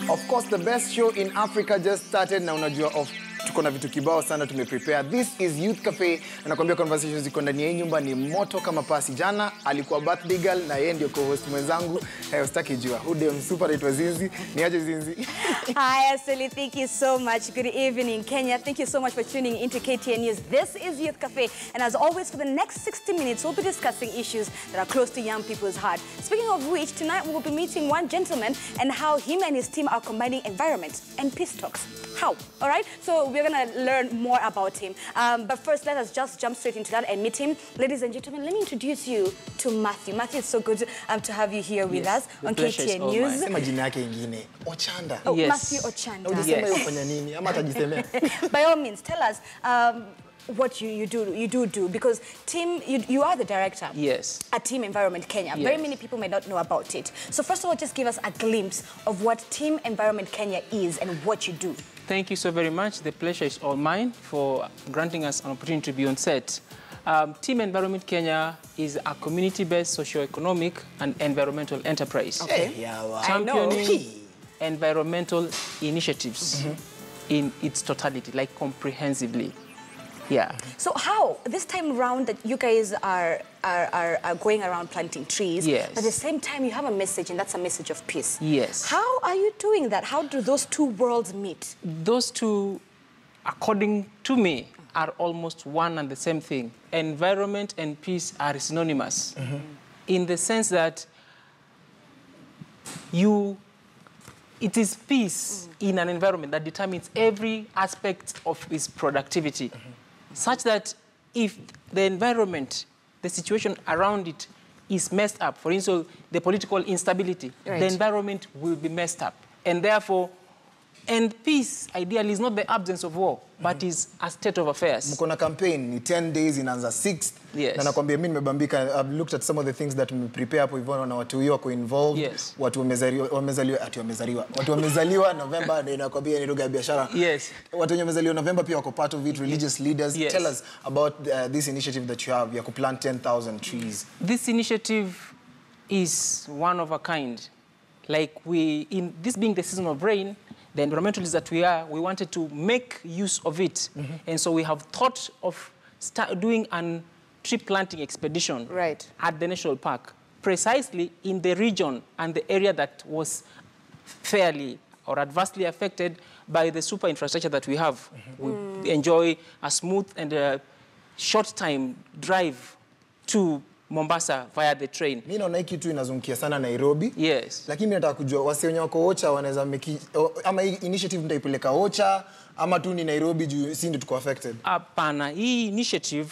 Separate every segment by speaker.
Speaker 1: Of course, the best show in Africa just started. Na unajua tuko na vitu kibao sana tumeprepare. This is Youth Cafe. Na nakwambia conversations ziko ndani ya nyumba ni moto kama pasi. Jana alikuwa birthday girl na yeye ndio co-host mwenzangu. Usitaki jua. Udem super it was Zinzi. Ni aje Zinzi?
Speaker 2: Hi Asili, thank you so much. Good evening Kenya. Thank you so much for tuning into KTN News. This is Youth Cafe, and as always for the next 60 minutes we'll be discussing issues that are close to young people's heart. Speaking of which, tonight we will be meeting one gentleman and how him and his team are combining environment and peace talks. How? All right? So we're going to learn more about him. But first, let us just jump straight into that and meet him. Ladies and gentlemen, let me introduce you to Matthew. Matthew, it's so good to have you here with us on KTN News.
Speaker 1: Sema jina yake ingine. Ochanda.
Speaker 2: Oh, yes. Matthew Ochanda.
Speaker 1: Unasema yofanya nini? Ama atajisemea.
Speaker 2: By all means, tell us what you do, because team, you are the director.
Speaker 3: Yes.
Speaker 2: At Team Environment Kenya.
Speaker 3: Yes.
Speaker 2: Very many people may not know about it. So first of all, just give us a glimpse of what Team Environment Kenya is and what you do.
Speaker 3: Thank you so very much. The pleasure is all mine for granting us an opportunity to be on set. Team Environment Kenya is a community-based socio-economic and environmental enterprise.
Speaker 2: Okay.
Speaker 3: Championing environmental initiatives in its totality, like comprehensively. Yeah.
Speaker 2: So how, this time around that you guys are going around planting trees,
Speaker 3: yes,
Speaker 2: but at the same time you have a message, and that's a message of peace.
Speaker 3: Yes.
Speaker 2: How are you doing that? How do those two worlds meet?
Speaker 3: Those two, according to me, are almost one and the same thing. Environment and peace are synonymous in the sense that it is peace in an environment that determines every aspect of its productivity, such that if the environment, the situation around it is messed up, for instance, the political instability, the environment will be messed up. And therefore, and peace, ideally, is not the absence of war, but is a state of affairs.
Speaker 1: Mkona campaign ni 10 days inaanza 6th.
Speaker 3: Yes.
Speaker 1: Na nakwambia mimi nimebambika. I've looked at some of the things that we prepare hapo hivyo na watu wako involved.
Speaker 3: Yes.
Speaker 1: Watu wamezaliwa November na nakwambia ni lugha ya biashara.
Speaker 3: Yes.
Speaker 1: Watu wamezaliwa November pia wako part of it, religious leaders.
Speaker 3: Yes.
Speaker 1: Tell us about this initiative that you have. You have plant 10,000 trees.
Speaker 3: This initiative is one of a kind. Like in this being the season of rain, the environmentalists that we are, we wanted to make use of it. And so we have thought of doing a tree planting expedition at the national park, precisely in the region and the area that was fairly or adversely affected by the super infrastructure that we have. We enjoy a smooth and short time drive to Mombasa via the train.
Speaker 1: Mimi naona hiki tu inazungukia sana Nairobi.
Speaker 3: Yes.
Speaker 1: Lakini mimi nataka kujua wasi wenye wako Ocha wanaweza ama hii initiative mtaipeleka Ocha ama tu ni Nairobi juu si ndio tuko affected.
Speaker 3: Hapana, hii initiative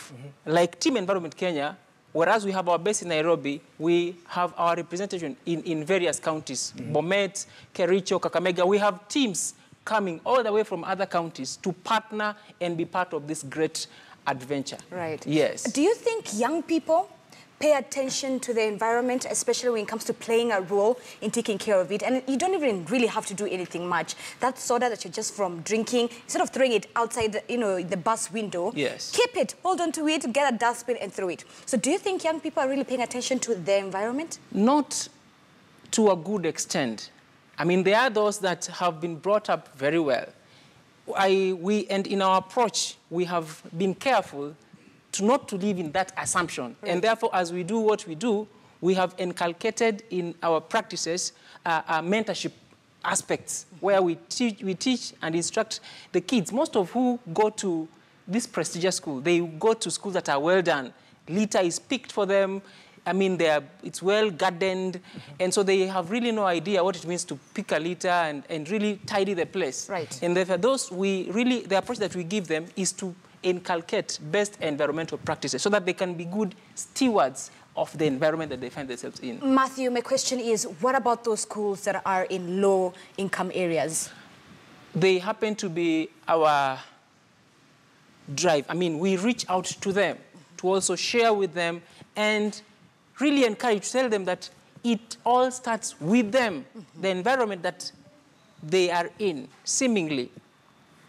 Speaker 3: like Team Environment Kenya, whereas we have our base in Nairobi, we have our representation in various counties. Bomet, Kericho, Kakamega. We have teams coming all the way from other counties to partner and be part of this great adventure.
Speaker 2: Right.
Speaker 3: Yes.
Speaker 2: Do you think young people pay attention to the environment, especially when it comes to playing a role in taking care of it? And you don't even really have to do anything much. That soda that you're just from drinking, instead of throwing it outside, the bus window,
Speaker 3: yes,
Speaker 2: keep it, hold on to it, get a dustbin and throw it. So do you think young people are really paying attention to the environment?
Speaker 3: Not to a good extent. I mean, there are those that have been brought up very well. And in our approach, we have been careful not to live in that assumption. And therefore, as we do what we do, we have inculcated in our practices mentorship aspects where we teach and instruct the kids. Most of who go to this prestigious school, they go to schools that are well done. Litter is picked for them. I mean, it's well gardened. And so they have really no idea what it means to pick a litter and really tidy the place.
Speaker 2: Right.
Speaker 3: And therefore, the approach that we give them is to inculcate best environmental practices so that they can be good stewards of the environment that they find themselves in.
Speaker 2: Matthew, my question is, what about those schools that are in low-income areas?
Speaker 3: They happen to be our drive. I mean, we reach out to them to also share with them and really encourage, tell them that it all starts with them. The environment that they are in, seemingly,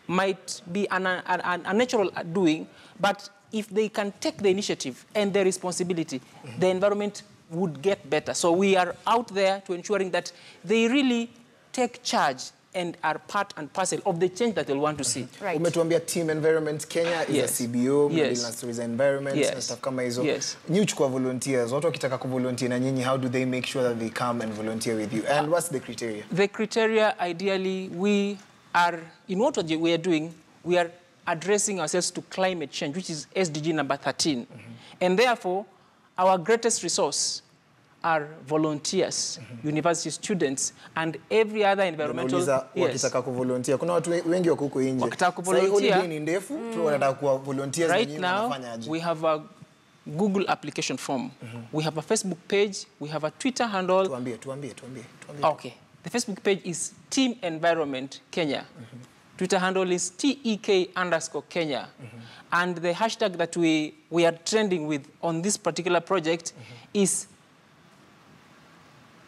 Speaker 3: might be a natural doing, but if they can take the initiative and the responsibility, the environment would get better. So we are out there to ensuring that they really take charge and are part and parcel of the change that they'll want to see.
Speaker 2: Right.
Speaker 1: Umetuambia Team Environment Kenya is
Speaker 3: Yes.
Speaker 1: a CBO,
Speaker 3: Yes.
Speaker 1: na stories environment,
Speaker 3: Yes.
Speaker 1: na stuff kama hizo.
Speaker 3: Yes.
Speaker 1: Nyinyi chukua volunteers, watu wakitaka kuvolunteer na nyinyi, how do they make sure that they come and volunteer with you? And what's the criteria?
Speaker 3: The criteria, ideally, we are, in what we are doing, we are addressing ourselves to climate change, which is SDG number 13. And therefore, our greatest resource are volunteers, university students, and every other environmental...
Speaker 1: Wakitaka kuvolunteer. Kuna watu wengi wako huko nje.
Speaker 3: Wakitaka kuvolunteer.
Speaker 1: Holiday ni ndefu, wanataka kuwa volunteers.
Speaker 3: Right now, we have a Google application form. We have a Facebook page. We have a Twitter handle.
Speaker 1: Tuambie.
Speaker 3: Okay. The Facebook page is Team Environment Kenya. Twitter handle is TEK_Kenya. And the hashtag that we are trending with on this particular project is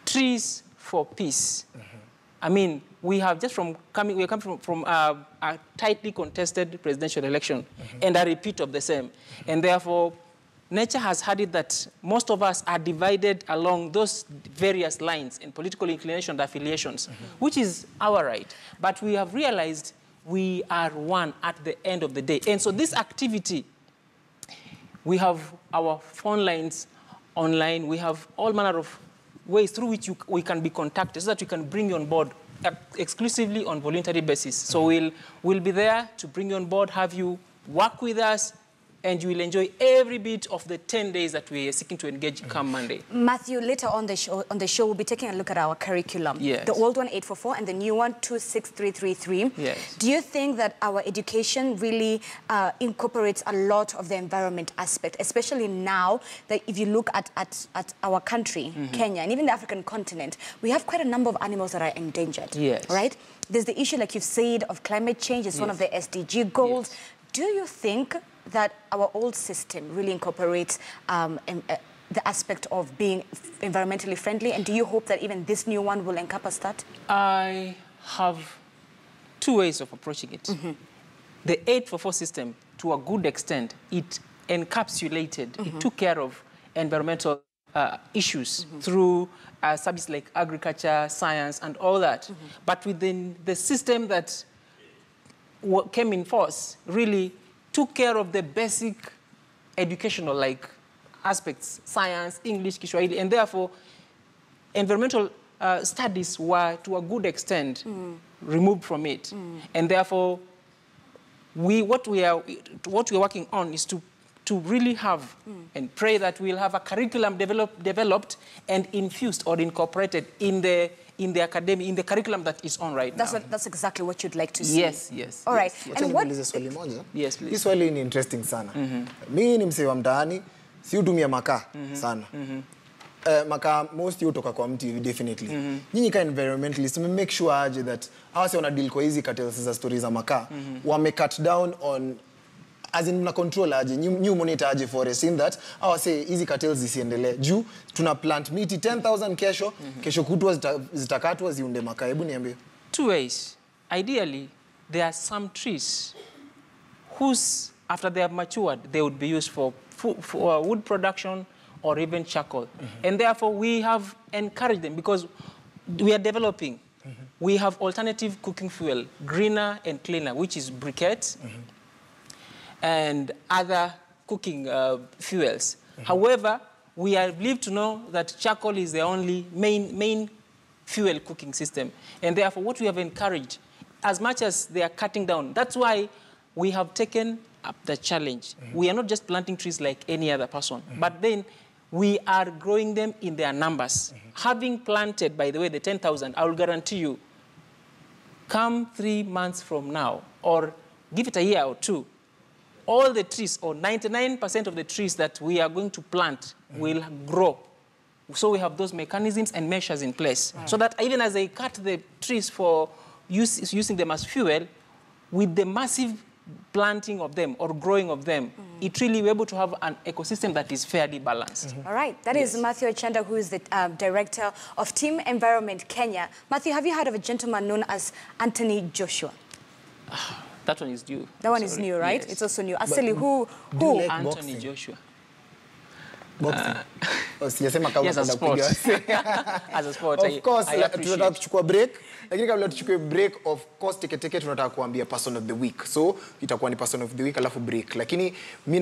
Speaker 3: Trees for Peace. I mean, we are coming from a tightly contested presidential election and a repeat of the same. And therefore, nature has had it that most of us are divided along those various lines in political inclination and affiliations, which is our right. But we have realized we are one at the end of the day. And so this activity, we have our phone lines online. We have all manner of ways through which we can be contacted so that we can bring you on board exclusively on voluntary basis. So we'll be there to bring you on board, have you work with us, and you will enjoy every bit of the 10 days that we are seeking to engage come Monday.
Speaker 2: Matthew, later on the show, we'll be taking a look at our curriculum.
Speaker 3: Yes.
Speaker 2: The old one, 844, and the new one, 26333.
Speaker 3: Yes.
Speaker 2: Do you think that our education really incorporates a lot of the environment aspect, especially now that if you look at our country, Kenya, and even the African continent, we have quite a number of animals that are endangered,
Speaker 3: Yes.
Speaker 2: right? There's the issue, like you've said, of climate change. It's one of the SDG goals.
Speaker 3: Yes.
Speaker 2: Do you think that our old system really incorporates the aspect of being environmentally friendly? And do you hope that even this new one will encompass that?
Speaker 3: I have two ways of approaching it. The 844 system, to a good extent, it encapsulated, it took care of environmental issues through subjects like agriculture, science, and all that. But within the system that came in force, really took care of the basic educational aspects, science, English, Kiswahili, and therefore environmental studies were to a good extent removed from it. And therefore, what we are working on is to really have and pray that we'll have a curriculum developed and infused or incorporated in the academy, in the curriculum that is on right now.
Speaker 2: That's exactly what you'd like to see.
Speaker 3: Yes.
Speaker 2: All right.
Speaker 3: Yes.
Speaker 2: And what?
Speaker 1: Swali moja.
Speaker 3: Yes, please.
Speaker 1: Hii swali ni interesting sana. Mimi ni msee wa mtaani, si hutumia makaa sana. Makaa most hutoka kwa mti definitely. Nyinyi kama environmentalists make sure aje that hawase wana deal kwa hizi cartels za stories za makaa. Wame cut down on as in na control aje, new monitor aje forest in that say hizi cartels zisiendelee. Juu tuna plant miti 10,000 kesho kutwa zitakatwa ziunde makaa. Hebu niambie.
Speaker 3: Two ways. Ideally, there are some trees whose, after they have matured, they would be used for wood production or even charcoal. And therefore, we have encouraged them because we are developing. We have alternative cooking fuel, greener and cleaner, which is briquettes and other cooking fuels. However, we are believed to know that charcoal is the only main fuel cooking system. And therefore, what we have encouraged, as much as they are cutting down, that's why we have taken up the challenge. We are not just planting trees like any other person, but then we are growing them in their numbers. Having planted, by the way, the 10,000, I will guarantee you, come 3 months from now, or give it a year or two, all the trees, or 99% of the trees that we are going to plant will grow. So we have those mechanisms and measures in place. So that even as they cut the trees for using them as fuel, with the massive planting of them or growing of them, it really we're able to have an ecosystem that is fairly balanced.
Speaker 2: All right. That is Matthew Achanda, who is the director of Team Environment Kenya. Matthew, have you heard of a gentleman known as Anthony Joshua?
Speaker 3: That one is new.
Speaker 2: That one is new, right?
Speaker 3: Yes.
Speaker 2: It's also new. Asili, who?
Speaker 1: like
Speaker 3: Anthony
Speaker 1: boxing?
Speaker 3: Joshua.
Speaker 1: Boxing. Sijasema kama
Speaker 3: Yes, as a sport. As a sport,
Speaker 1: Of course,
Speaker 3: I appreciate.
Speaker 1: tunataka kuchukua break. Lakini kabla tuchukue break, of course, teke tunataka kuambia person of the week. So, itakuwa ni person of the week alafu break. Lakini mimi